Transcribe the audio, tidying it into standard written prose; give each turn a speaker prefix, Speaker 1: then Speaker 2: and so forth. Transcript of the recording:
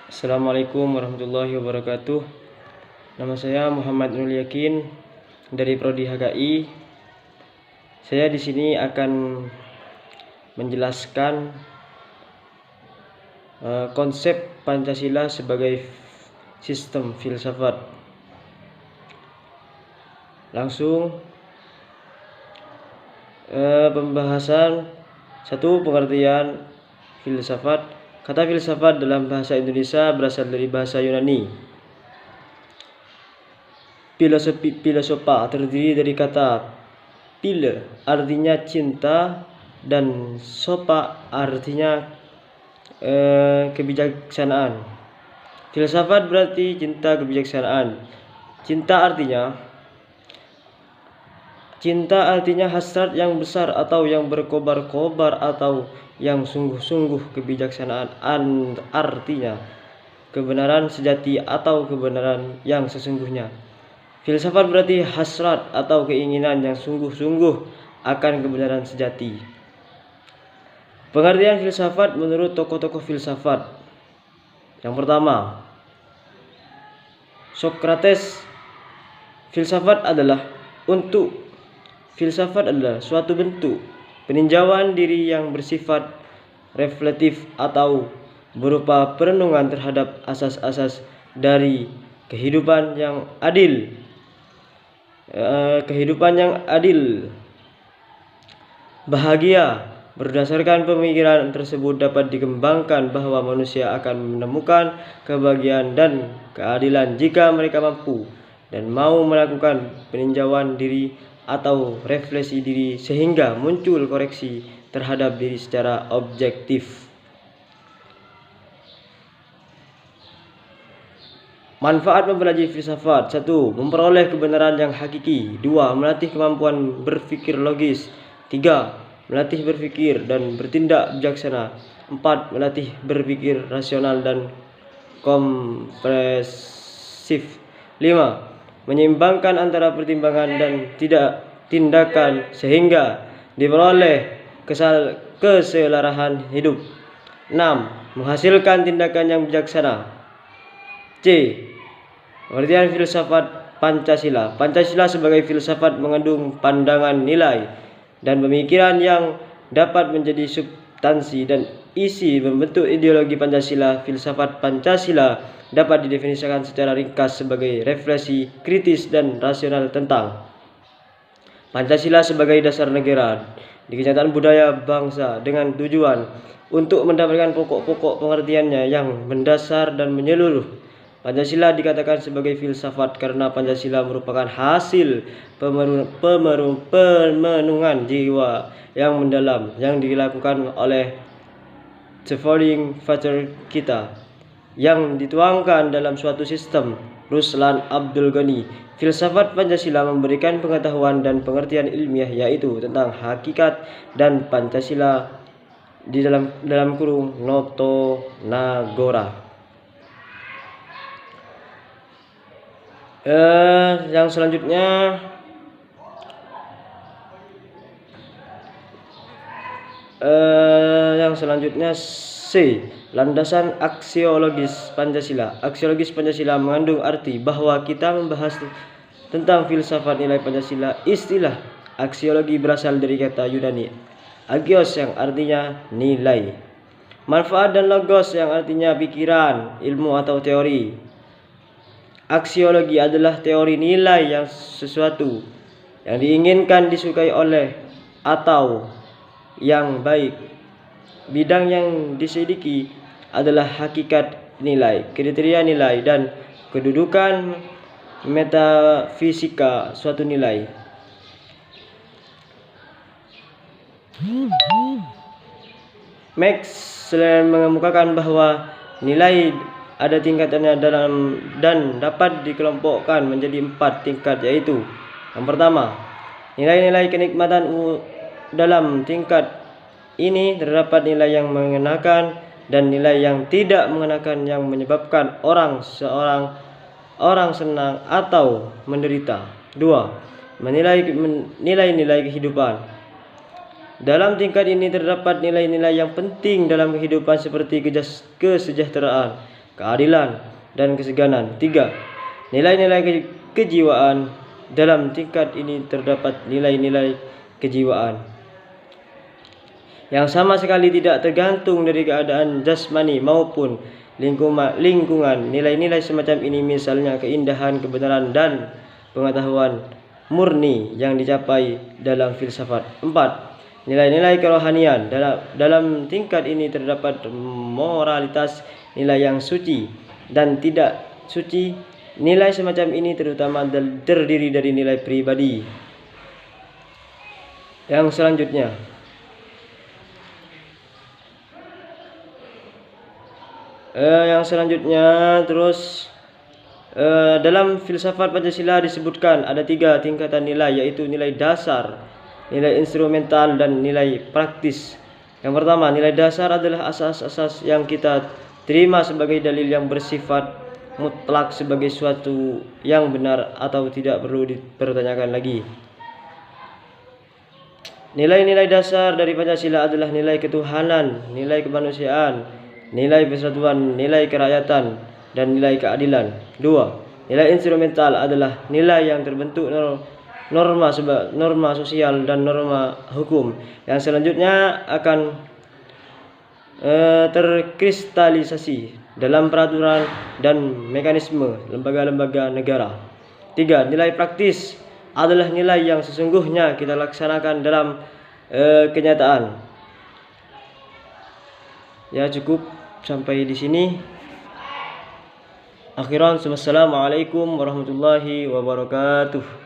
Speaker 1: Assalamualaikum warahmatullahi wabarakatuh. Nama saya Muhammad Nurul Yakin dari Prodi HKI. Saya di sini akan menjelaskan konsep Pancasila sebagai sistem filsafat. Langsung pembahasan. Satu, pengertian filsafat. Kata filsafat dalam bahasa Indonesia berasal dari bahasa Yunani. Filosofa terdiri dari kata phile artinya cinta dan sopa artinya kebijaksanaan. Filsafat berarti cinta kebijaksanaan. Cinta artinya hasrat yang besar atau yang berkobar-kobar atau yang sungguh-sungguh. Kebijaksanaan artinya kebenaran sejati atau kebenaran yang sesungguhnya. Filsafat berarti hasrat atau keinginan yang sungguh-sungguh akan kebenaran sejati. Pengertian filsafat menurut tokoh-tokoh filsafat. Yang pertama, Socrates. Filsafat adalah suatu bentuk peninjauan diri yang bersifat reflektif atau berupa perenungan terhadap asas-asas dari kehidupan yang adil. Bahagia. Berdasarkan pemikiran tersebut dapat dikembangkan bahwa manusia akan menemukan kebahagiaan dan keadilan jika mereka mampu dan mau melakukan peninjauan diri atau refleksi diri sehingga muncul koreksi terhadap diri secara objektif. Manfaat mempelajari filsafat. 1. Memperoleh kebenaran yang hakiki. 2. Melatih kemampuan berpikir logis. 3. Melatih berpikir dan bertindak bijaksana. 4. Melatih berpikir rasional dan kompresif. 5. Menyeimbangkan antara pertimbangan dan tindakan sehingga diperoleh keselarasan hidup. 6. Menghasilkan tindakan yang bijaksana. C. Pengertian filsafat Pancasila. Pancasila sebagai filsafat mengandung pandangan, nilai, dan pemikiran yang dapat menjadi substansi dan isi membentuk ideologi Pancasila. Filsafat Pancasila dapat didefinisikan secara ringkas sebagai refleksi kritis dan rasional tentang Pancasila sebagai dasar negara di kenyataan budaya bangsa dengan tujuan untuk mendapatkan pokok-pokok pengertiannya yang mendasar dan menyeluruh. Pancasila dikatakan sebagai filsafat karena Pancasila merupakan hasil pemenungan jiwa yang mendalam yang dilakukan oleh the founding father kita yang dituangkan dalam suatu sistem. Ruslan Abdul Ghani. Filsafat Pancasila memberikan pengetahuan dan pengertian ilmiah yaitu tentang hakikat dan Pancasila di dalam kurung Noto Nagora. Yang selanjutnya C. Landasan aksiologis Pancasila. Aksiologis Pancasila mengandung arti bahwa kita membahas tentang filsafat nilai Pancasila. Istilah aksiologi berasal dari kata Yunani agios yang artinya nilai, manfaat, dan logos yang artinya pikiran, ilmu atau teori. Aksiologi adalah teori nilai yang sesuatu yang diinginkan disukai oleh atau yang baik. Bidang yang diselidiki adalah hakikat nilai, kriteria nilai, dan kedudukan metafisika suatu nilai. Max selain mengemukakan bahwa nilai ada tingkatannya dan dapat dikelompokkan menjadi 4 tingkat, yaitu yang pertama, nilai-nilai kenikmatan. Dalam tingkat ini terdapat nilai yang mengenakan dan nilai yang tidak mengenakan yang menyebabkan orang senang atau menderita. 2. Nilai-nilai kehidupan. Dalam tingkat ini terdapat nilai-nilai yang penting dalam kehidupan seperti kesejahteraan, keadilan, dan keseganan. 3. Nilai-nilai kejiwaan. Dalam tingkat ini terdapat nilai-nilai kejiwaan yang sama sekali tidak tergantung dari keadaan jasmani maupun lingkungan. Nilai-nilai semacam ini misalnya keindahan, kebenaran, dan pengetahuan murni yang dicapai dalam filsafat. 4. Nilai-nilai kerohanian. Dalam tingkat ini terdapat moralitas, nilai yang suci dan tidak suci. Nilai semacam ini terutama terdiri dari nilai pribadi. Yang selanjutnya, dalam filsafat Pancasila disebutkan ada 3 tingkatan nilai, yaitu nilai dasar, nilai instrumental, dan nilai praktis. Yang pertama, nilai dasar adalah asas-asas yang kita terima sebagai dalil yang bersifat mutlak sebagai suatu yang benar atau tidak perlu dipertanyakan lagi. Nilai-nilai dasar dari Pancasila adalah nilai ketuhanan, nilai kemanusiaan, nilai persatuan, nilai kerakyatan, dan nilai keadilan. 2. Nilai instrumental adalah nilai yang terbentuk norma sosial dan norma hukum yang selanjutnya akan terkristalisasi dalam peraturan dan mekanisme lembaga-lembaga negara. 3. Nilai praktis adalah nilai yang sesungguhnya kita laksanakan dalam kenyataan. Ya, cukup sampai di sini. Akhiran, wassalamualaikum warahmatullahi wabarakatuh.